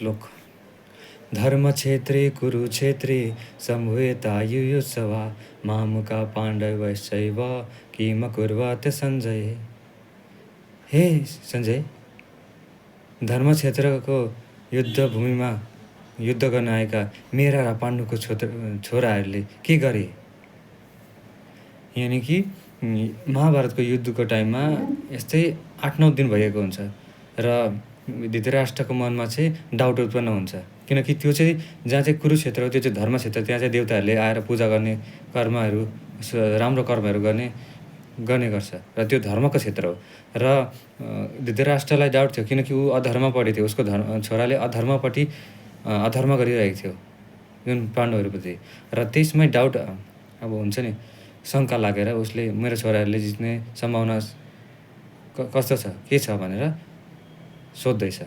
श्लोक। धर्मक्षेत्रे कुरुक्षेत्रे सम्भूयतायुयुत्सवा मामका पाण्डवैश्चैव किमकुर्वत सञ्जय। हे सञ्जय, धर्मक्षेत्रको युद्धभूमिमा युद्ध गर्न आएका मेरा र पाण्डुको छोराहरूले के गरे? यानि कि महाभारतको युद्धको टाइममा यस्तै 8-9 दिन भएको हुन्छ र धृतराष्ट्रको मनमा चाहिँ डाउट उत्पन्न हुन्छ, किनकि त्यो चाहिँ जहाँ चाहिँ कुरुक्षेत्र हो त्यो चाहिँ धर्मक्षेत्र, त्यहाँ चाहिँ देवताहरूले आएर पूजा गर्ने कर्महरू राम्रो कर्महरू गर्ने गर्छ र त्यो धर्मको क्षेत्र हो। र धृतराष्ट्रलाई डाउट थियो, किनकि ऊ अधर्मपट्टि थियो, उसको छोराले अधर्म गरिरहेको थियो जुन पाण्डवहरूप्रति, र त्यसमै डाउट अब हुन्छ नि, शङ्का लागेर उसले मेरो छोराहरूले जित्ने सम्भावना कस्तो छ, के छ भनेर सोध्दैछ।